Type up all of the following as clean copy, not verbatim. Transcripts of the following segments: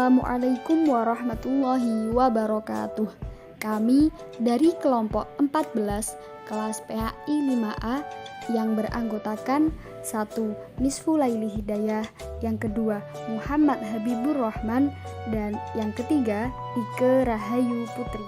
Assalamualaikum warahmatullahi wabarakatuh. Kami dari kelompok 14 kelas PAI 5A yang beranggotakan 1. Nisfu Laili Hidayah, yang kedua Muhammad Habibur Rahman, dan yang ketiga Ike Rahayu Putri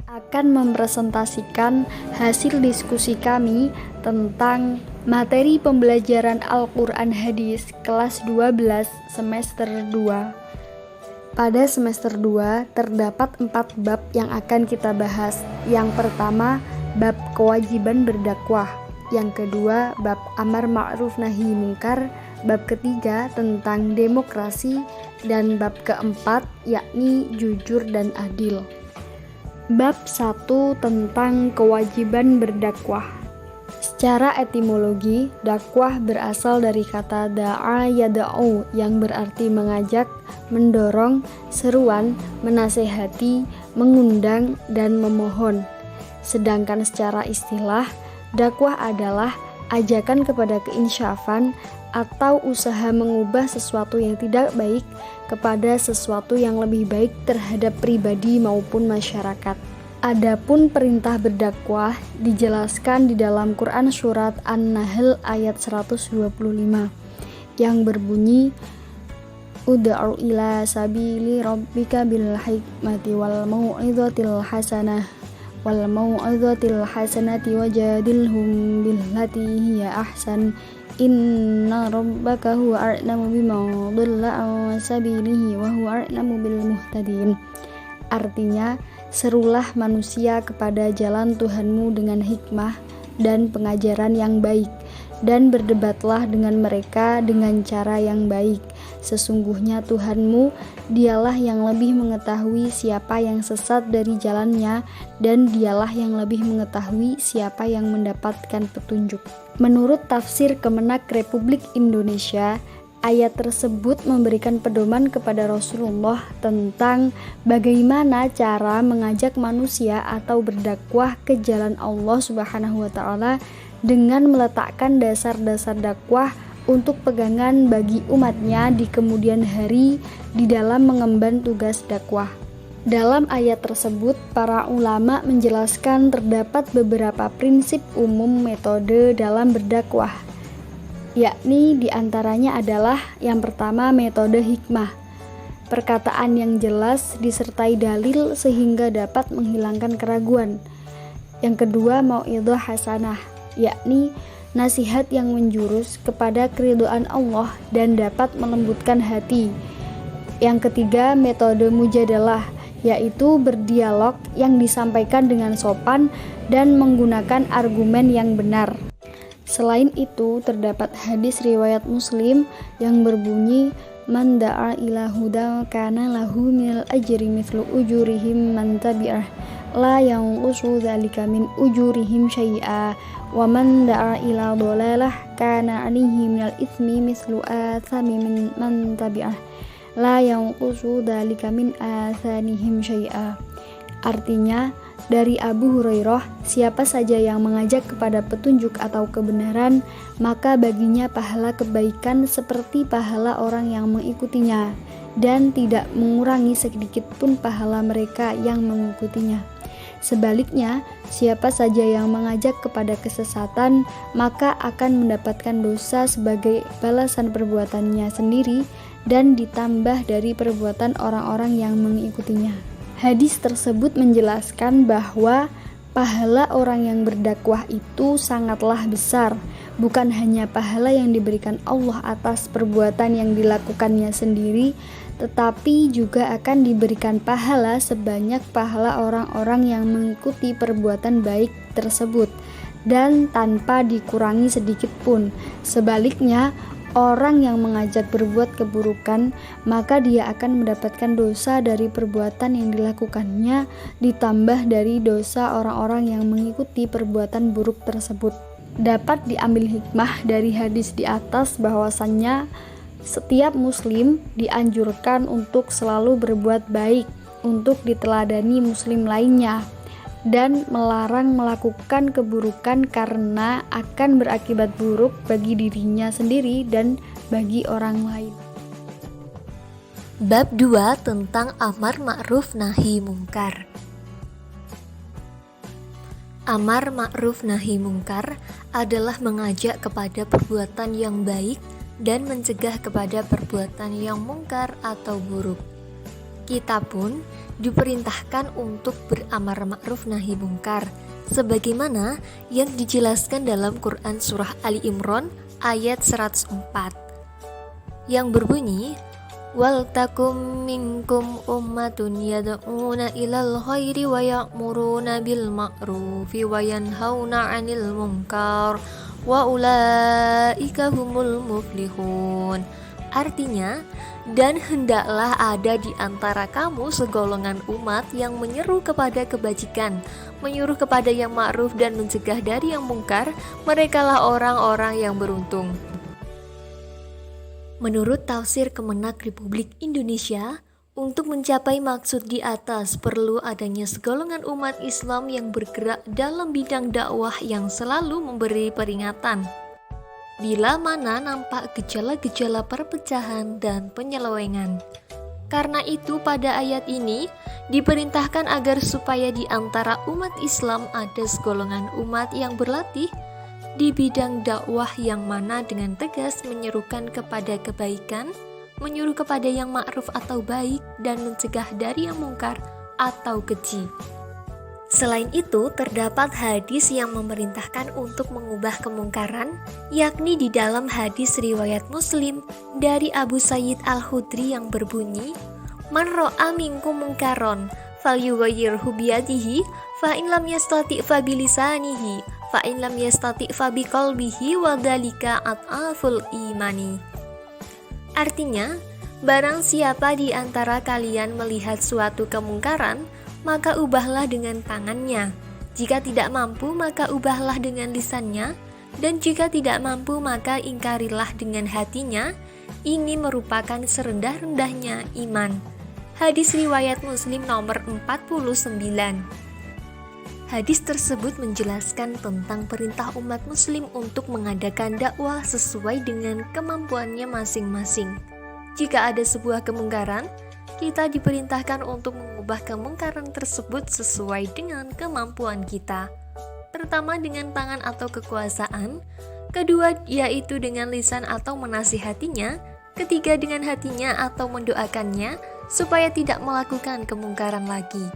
akan mempresentasikan hasil diskusi kami tentang materi pembelajaran Al-Quran Hadis kelas 12 semester 2. Pada semester 2 terdapat 4 bab yang akan kita bahas. Yang pertama, bab kewajiban berdakwah. Yang kedua, bab amar ma'ruf nahi mungkar. Bab ketiga tentang demokrasi. Dan bab keempat yakni jujur dan adil. Bab 1 tentang kewajiban berdakwah. Secara etimologi, dakwah berasal dari kata da'a yada'u yang berarti mengajak, mendorong, seruan, menasehati, mengundang, dan memohon. Sedangkan secara istilah, dakwah adalah ajakan kepada keinsyafan atau usaha mengubah sesuatu yang tidak baik kepada sesuatu yang lebih baik terhadap pribadi maupun masyarakat. Adapun perintah berdakwah dijelaskan di dalam Quran surat An-Nahl ayat 125 yang berbunyi Ud'u ila sabili rabbika bil hikmati wal mau'izatil hasanati wajadilhum billati hiya ahsan inna rabbaka huwa a'lamu biman dhalla an sabilihi wa huwa a'lamu bil muhtadin. Artinya, serulah manusia kepada jalan Tuhanmu dengan hikmah dan pengajaran yang baik, dan berdebatlah dengan mereka dengan cara yang baik. Sesungguhnya Tuhanmu, dialah yang lebih mengetahui siapa yang sesat dari jalannya, dan dialah yang lebih mengetahui siapa yang mendapatkan petunjuk. Menurut tafsir Kemenak Republik Indonesia, ayat tersebut memberikan pedoman kepada Rasulullah tentang bagaimana cara mengajak manusia atau berdakwah ke jalan Allah Subhanahu wa taala dengan meletakkan dasar-dasar dakwah untuk pegangan bagi umatnya di kemudian hari di dalam mengemban tugas dakwah. Dalam ayat tersebut, para ulama menjelaskan terdapat beberapa prinsip umum metode dalam berdakwah, yakni diantaranya adalah yang pertama metode hikmah, perkataan yang jelas disertai dalil sehingga dapat menghilangkan keraguan. Yang kedua mau'idhah hasanah, yakni nasihat yang menjurus kepada keridhaan Allah dan dapat melembutkan hati. Yang ketiga metode mujadalah, yaitu berdialog yang disampaikan dengan sopan dan menggunakan argumen yang benar. Selain itu, terdapat hadis riwayat Muslim yang berbunyi man da'a ila huda kana lahu minal ajri mithlu ujurihim man tabi'ah la yanqusu dzalika min ujurihim syai'a wa man da'a ila dhalalah kana 'alaihi minal itsmi mithlu athami man tabi'ah la yanqusu dzalika min athanihim syai'a. Artinya, dari Abu Hurairah, siapa saja yang mengajak kepada petunjuk atau kebenaran, maka baginya pahala kebaikan seperti pahala orang yang mengikutinya, dan tidak mengurangi sedikit pun pahala mereka yang mengikutinya. Sebaliknya, siapa saja yang mengajak kepada kesesatan, maka akan mendapatkan dosa sebagai balasan perbuatannya sendiri dan ditambah dari perbuatan orang-orang yang mengikutinya. Hadis tersebut menjelaskan bahwa pahala orang yang berdakwah itu sangatlah besar, bukan hanya pahala yang diberikan Allah atas perbuatan yang dilakukannya sendiri, tetapi juga akan diberikan pahala sebanyak pahala orang-orang yang mengikuti perbuatan baik tersebut, dan tanpa dikurangi sedikit pun. Sebaliknya, orang yang mengajak berbuat keburukan, maka dia akan mendapatkan dosa dari perbuatan yang dilakukannya, ditambah dari dosa orang-orang yang mengikuti perbuatan buruk tersebut. Dapat diambil hikmah dari hadis di atas bahwasannya setiap muslim dianjurkan untuk selalu berbuat baik, untuk diteladani muslim lainnya, dan melarang melakukan keburukan karena akan berakibat buruk bagi dirinya sendiri dan bagi orang lain. Bab 2 tentang amar ma'ruf nahi mungkar. Amar ma'ruf nahi mungkar adalah mengajak kepada perbuatan yang baik dan mencegah kepada perbuatan yang mungkar atau buruk. Kita pun diperintahkan untuk beramar ma'ruf nahi mungkar sebagaimana yang dijelaskan dalam Quran surah Ali Imran ayat 104 yang berbunyi, wal takum minkum ummatun yad'una ilal khairi wa ya'muruna bil ma'rufi wa yanhauna 'anil munkar wa ulaika humul muflihun. Artinya, dan hendaklah ada di antara kamu segolongan umat yang menyeru kepada kebajikan, menyuruh kepada yang ma'ruf dan mencegah dari yang mungkar, merekalah orang-orang yang beruntung. Menurut tafsir Kemenak Republik Indonesia, untuk mencapai maksud di atas perlu adanya segolongan umat Islam yang bergerak dalam bidang dakwah yang selalu memberi peringatan bila mana nampak gejala-gejala perpecahan dan penyelewengan. Karena itu pada ayat ini diperintahkan agar supaya di antara umat Islam ada segolongan umat yang berlatih di bidang dakwah yang mana dengan tegas menyerukan kepada kebaikan, menyuruh kepada yang ma'ruf atau baik, dan mencegah dari yang mungkar atau keji. Selain itu, terdapat hadis yang memerintahkan untuk mengubah kemungkaran, yakni di dalam hadis riwayat Muslim dari Abu Sayyid Al-Khudri yang berbunyi, man ra'a minkum mungkaron falyughayyirhu biyadihi fa in lam yastati' fa bilisanihi fa in lam yastati' fa biqalbihi wa dzalika at'aful imani. Artinya, barang siapa di antara kalian melihat suatu kemungkaran, maka ubahlah dengan tangannya. Jika tidak mampu, maka ubahlah dengan lisannya, dan jika tidak mampu, maka ingkarilah dengan hatinya. Ini merupakan serendah-rendahnya iman. Hadis riwayat Muslim nomor 49. Hadis tersebut menjelaskan tentang perintah umat muslim untuk mengadakan dakwah sesuai dengan kemampuannya masing-masing. Jika ada sebuah kemungkaran, kita diperintahkan untuk mengubah kemungkaran tersebut sesuai dengan kemampuan kita. Pertama dengan tangan atau kekuasaan, kedua yaitu dengan lisan atau menasihatinya, ketiga dengan hatinya atau mendoakannya supaya tidak melakukan kemungkaran lagi.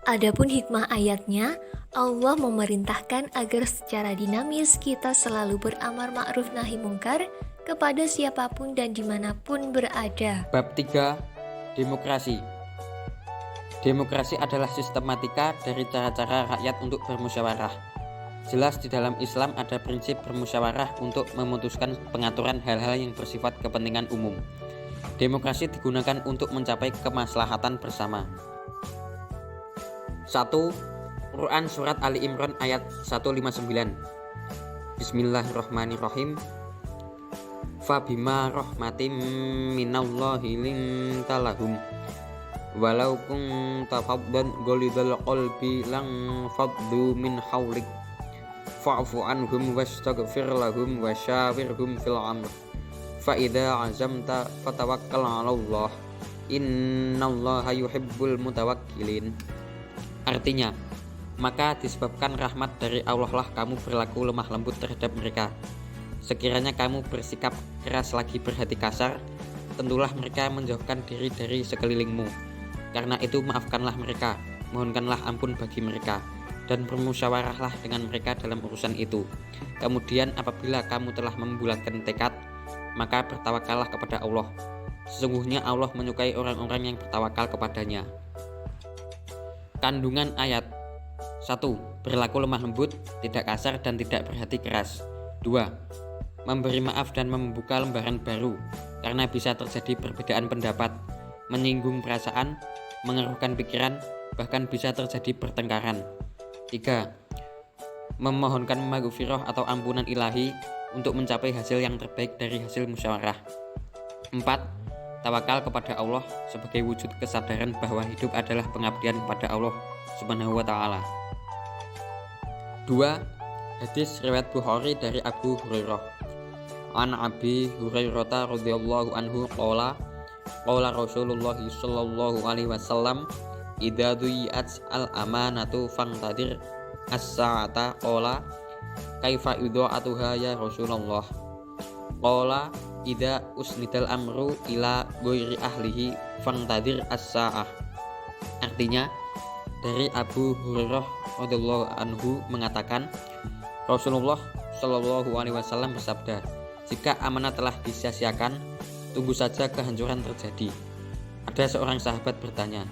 Adapun hikmah ayatnya, Allah memerintahkan agar secara dinamis kita selalu beramar ma'ruf nahi mungkar kepada siapapun dan dimanapun berada. Bab 3. Demokrasi. Demokrasi adalah sistematika dari cara-cara rakyat untuk bermusyawarah. Jelas di dalam Islam ada prinsip bermusyawarah untuk memutuskan pengaturan hal-hal yang bersifat kepentingan umum. Demokrasi digunakan untuk mencapai kemaslahatan bersama. 1. Quran Surat Ali Imran ayat 159. Bismillahirrahmanirrahim. Fabima rahmatim minallahi linta lahum walau kunta faddan ghalidhal qalbi lang faddu min hawlik fa'fu anhum wastaghfir lahum wasyawirhum fil amr fa idza azamta fatawakkal 'alallah innallaha yuhibbul mutawakkilin. Artinya, maka disebabkan rahmat dari Allah lah kamu berlaku lemah lembut terhadap mereka. Sekiranya kamu bersikap keras lagi berhati kasar, tentulah mereka menjauhkan diri dari sekelilingmu. Karena itu maafkanlah mereka, mohonkanlah ampun bagi mereka, dan bermusyawarahlah dengan mereka dalam urusan itu. Kemudian apabila kamu telah membulatkan tekad, maka bertawakallah kepada Allah. Sesungguhnya Allah menyukai orang-orang yang bertawakal kepadanya. Kandungan ayat. 1. Berlaku lemah lembut, tidak kasar dan tidak berhati keras. 2. Memberi maaf dan membuka lembaran baru karena bisa terjadi perbedaan pendapat, menyinggung perasaan, mengeruhkan pikiran, bahkan bisa terjadi pertengkaran. 3. Memohonkan maghfirah atau ampunan ilahi untuk mencapai hasil yang terbaik dari hasil musyawarah. 4. Tawakal kepada Allah sebagai wujud kesadaran bahwa hidup adalah pengabdian kepada Allah Subhanahu wa Ta'ala. 2. Hadis riwayat Bukhari dari Abu Hurairah. An Abi Hurairah radhiyallahu anhu qala Qala Rasulullah sallallahu alaihi wasallam, idza duyiat al-amanatu fangtadir as-sa'ata. Qala kaifa idha'atuha ya Rasulullah? Qala idza usnidal amru ila ghairi ahlihi fangtadir as-sa'ah. Artinya, dari Abu Hurairah radhiyallahu anhu mengatakan, Rasulullah Shallallahu alaihi wasallam bersabda, jika amanah telah disia-siakan, tunggu saja kehancuran terjadi. Ada seorang sahabat bertanya,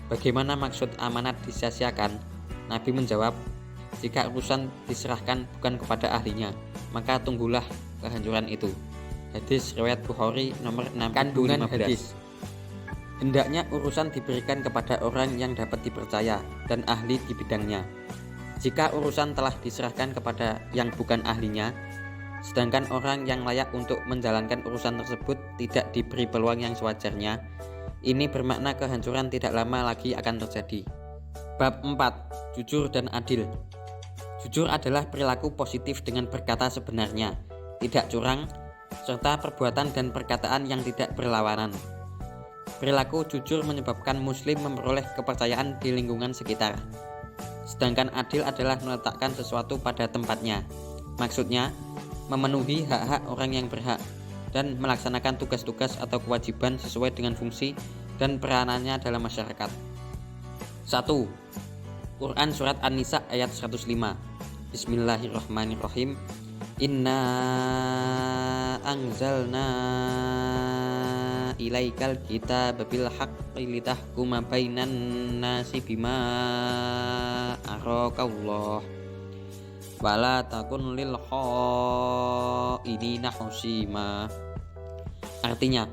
bagaimana maksud amanat disia-siakan? Nabi menjawab, jika urusan diserahkan bukan kepada ahlinya, maka tunggulah kehancuran itu. Hadis riwayat Bukhari nomor 6. Kandungan hadis. Hendaknya urusan diberikan kepada orang yang dapat dipercaya dan ahli di bidangnya. Jika urusan telah diserahkan kepada yang bukan ahlinya, sedangkan orang yang layak untuk menjalankan urusan tersebut tidak diberi peluang yang sewajarnya, ini bermakna kehancuran tidak lama lagi akan terjadi. Bab 4. Jujur dan adil. Jujur adalah perilaku positif dengan berkata sebenarnya, tidak curang, serta perbuatan dan perkataan yang tidak berlawanan. Perilaku jujur menyebabkan muslim memperoleh kepercayaan di lingkungan sekitar. Sedangkan adil adalah meletakkan sesuatu pada tempatnya. Maksudnya, memenuhi hak-hak orang yang berhak dan melaksanakan tugas-tugas atau kewajiban sesuai dengan fungsi dan peranannya dalam masyarakat. 1. Quran Surat An-Nisa ayat 105. Bismillahirrahmanirrahim. Inna anzalna ilaikal kitaba bil haqqi litahkuma bainan nasi bima arakallah wala takun lil khainina husima. Artinya,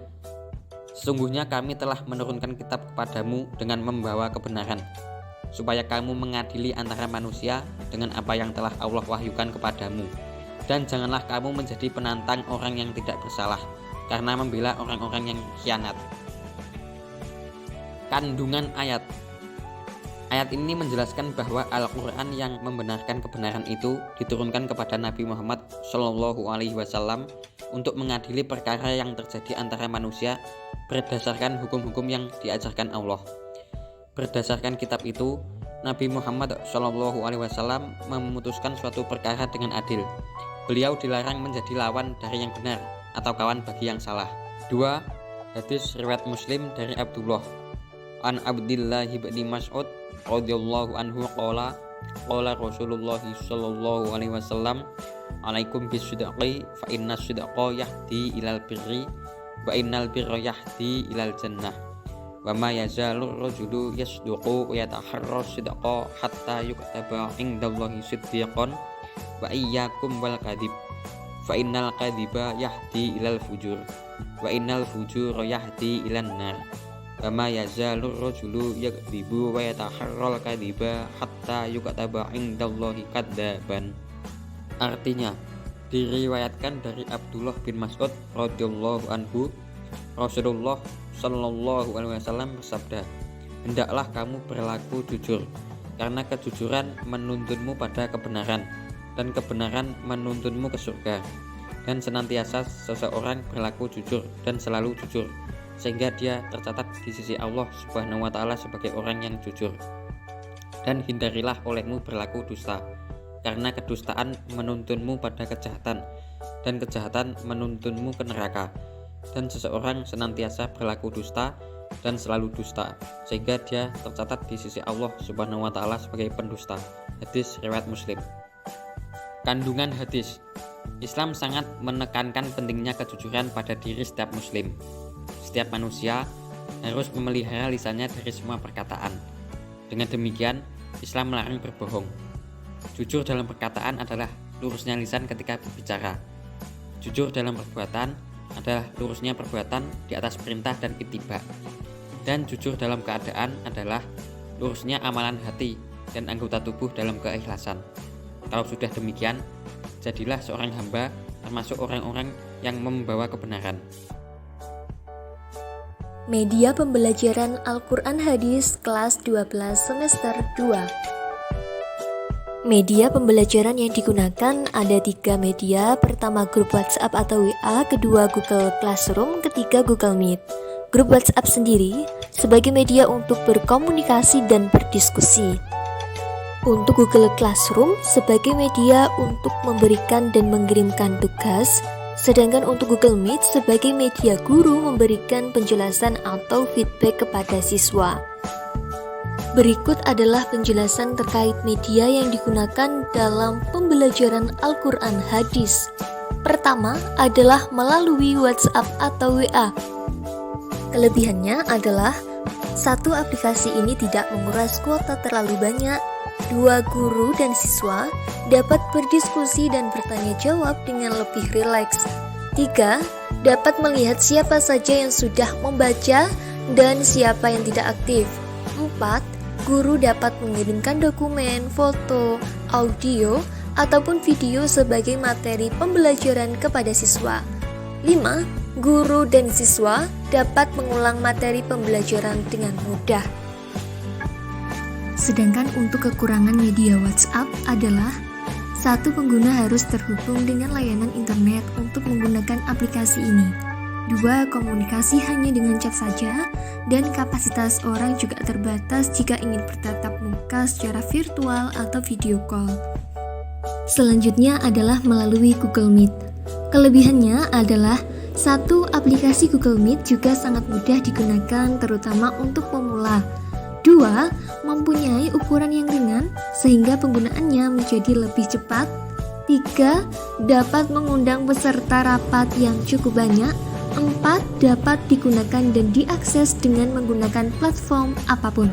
sesungguhnya kami telah menurunkan kitab kepadamu dengan membawa kebenaran, supaya kamu mengadili antara manusia dengan apa yang telah Allah wahyukan kepadamu, dan janganlah kamu menjadi penantang orang yang tidak bersalah karena membela orang-orang yang khianat. Kandungan ayat. Ayat ini menjelaskan bahwa Al-Quran yang membenarkan kebenaran itu diturunkan kepada Nabi Muhammad Shallallahu alaihi wasallam untuk mengadili perkara yang terjadi antara manusia berdasarkan hukum-hukum yang diajarkan Allah. Berdasarkan kitab itu, Nabi Muhammad Shallallahu alaihi wasallam memutuskan suatu perkara dengan adil. Beliau dilarang menjadi lawan dari yang benar atau kawan bagi yang salah. 2. Hadis riwayat Muslim dari Abdullah an Abdillah bin Mas'ud radhiyallahu anhu qala Rasulullah sallallahu alaihi wasallam, alaikum bisidqi fa inna sidqa yahdi ilal birri wa innal birra yahdi ilal jannah wa ma yazalu rajulu yasduqu wa yataharra sidqa hatta yuktaba indallahi siddiqan wa iyyakum wal kadhib fa innal kadhiba yahdi ilal fujur wa innal fujura yahdi ilan nar wa ma yazalu rajulu yakdzibu wa yataharral kadhiba hatta yuktaba indallahi kadzaban. Artinya, diriwayatkan dari Abdullah bin Mas'ud radhiyallahu anhu, Rasulullah sallallahu alaihi wasallam bersabda, hendaklah kamu berlaku jujur, karena kejujuran menuntunmu pada kebenaran dan kebenaran menuntunmu ke surga. Dan senantiasa seseorang berlaku jujur dan selalu jujur, sehingga dia tercatat di sisi Allah Subhanahu wa Ta'ala sebagai orang yang jujur. Dan hindarilah olehmu berlaku dusta, karena kedustaan menuntunmu pada kejahatan, dan kejahatan menuntunmu ke neraka. Dan seseorang senantiasa berlaku dusta dan selalu dusta, sehingga dia tercatat di sisi Allah Subhanahu wa Ta'ala sebagai pendusta. Hadis riwayat Muslim. Kandungan hadis. Islam sangat menekankan pentingnya kejujuran pada diri setiap muslim. Setiap manusia harus memelihara lisannya dari semua perkataan. Dengan demikian, Islam melarang berbohong. Jujur dalam perkataan adalah lurusnya lisan ketika berbicara. Jujur dalam perbuatan adalah lurusnya perbuatan di atas perintah dan ittiba. Dan jujur dalam keadaan adalah lurusnya amalan hati dan anggota tubuh dalam keikhlasan. Kalau sudah demikian, jadilah seorang hamba termasuk orang-orang yang membawa kebenaran. Media pembelajaran Al-Quran Hadis kelas 12 semester 2. Media pembelajaran yang digunakan ada 3 media. Pertama, grup WhatsApp atau WA, kedua Google Classroom, ketiga Google Meet. grup WhatsApp sendiri sebagai media untuk berkomunikasi dan berdiskusi. Untuk Google Classroom sebagai media untuk memberikan dan mengirimkan tugas, sedangkan untuk Google Meet sebagai media guru memberikan penjelasan atau feedback kepada siswa. Berikut adalah penjelasan terkait media yang digunakan dalam pembelajaran Al-Quran Hadis. Pertama adalah melalui WhatsApp atau WA. Kelebihannya adalah, satu, aplikasi ini tidak menguras kuota terlalu banyak. 2, guru dan siswa dapat berdiskusi dan bertanya jawab dengan lebih rileks. 3, dapat melihat siapa saja yang sudah membaca dan siapa yang tidak aktif. 4, guru dapat mengirimkan dokumen, foto, audio, ataupun video sebagai materi pembelajaran kepada siswa. 5, guru dan siswa dapat mengulang materi pembelajaran dengan mudah. Sedangkan untuk kekurangan media WhatsApp adalah, 1, pengguna harus terhubung dengan layanan internet untuk menggunakan aplikasi ini. 2, komunikasi hanya dengan chat saja, dan kapasitas orang juga terbatas jika ingin bertatap muka secara virtual atau video call. Selanjutnya adalah melalui Google Meet. Kelebihannya adalah, 1, aplikasi Google Meet juga sangat mudah digunakan terutama untuk pemula. 2, mempunyai ukuran yang ringan sehingga penggunaannya menjadi lebih cepat. 3, dapat mengundang peserta rapat yang cukup banyak. 4, dapat digunakan dan diakses dengan menggunakan platform apapun.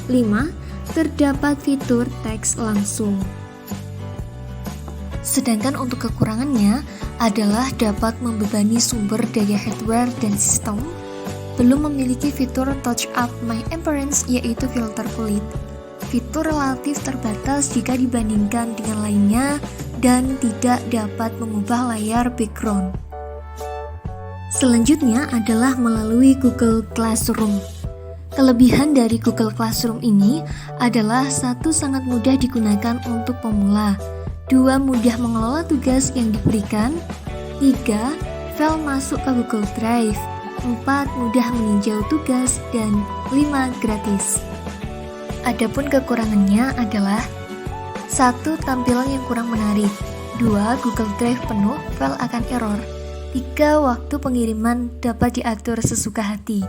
5, terdapat fitur teks langsung. Sedangkan untuk kekurangannya adalah dapat membebani sumber daya hardware dan sistem, belum memiliki fitur touch up my appearance yaitu filter kulit. Fitur relatif terbatas jika dibandingkan dengan lainnya dan tidak dapat mengubah layar background. Selanjutnya adalah melalui Google Classroom. Kelebihan dari Google Classroom ini adalah, 1, sangat mudah digunakan untuk pemula. 2, mudah mengelola tugas yang diberikan. 3, file masuk ke Google Drive. 4, mudah meninjau tugas, dan 5, gratis. Adapun kekurangannya adalah, 1, tampilan yang kurang menarik. 2, Google Drive penuh, file akan error. 3, waktu pengiriman dapat diatur sesuka hati.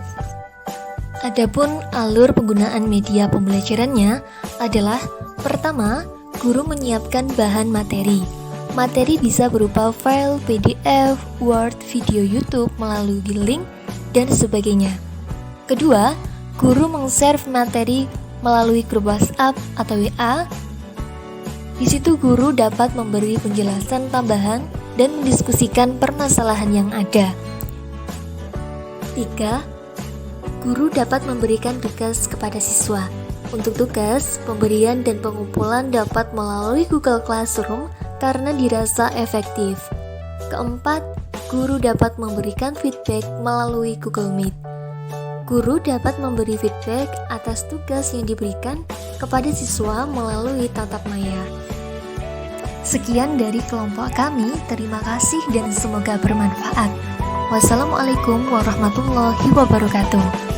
Adapun alur penggunaan media pembelajarannya adalah, pertama, guru menyiapkan bahan materi. Materi bisa berupa file PDF, Word, video YouTube melalui link, dan sebagainya. Kedua, guru meng-share materi melalui grup WhatsApp atau WA. Di situ guru dapat memberi penjelasan tambahan dan mendiskusikan permasalahan yang ada. 3, guru dapat memberikan tugas kepada siswa. Untuk tugas, pemberian dan pengumpulan dapat melalui Google Classroom karena dirasa efektif. Keempat, guru dapat memberikan feedback melalui Google Meet. Guru dapat memberi feedback atas tugas yang diberikan kepada siswa melalui tatap maya. Sekian dari kelompok kami, terima kasih dan semoga bermanfaat. Wassalamualaikum warahmatullahi wabarakatuh.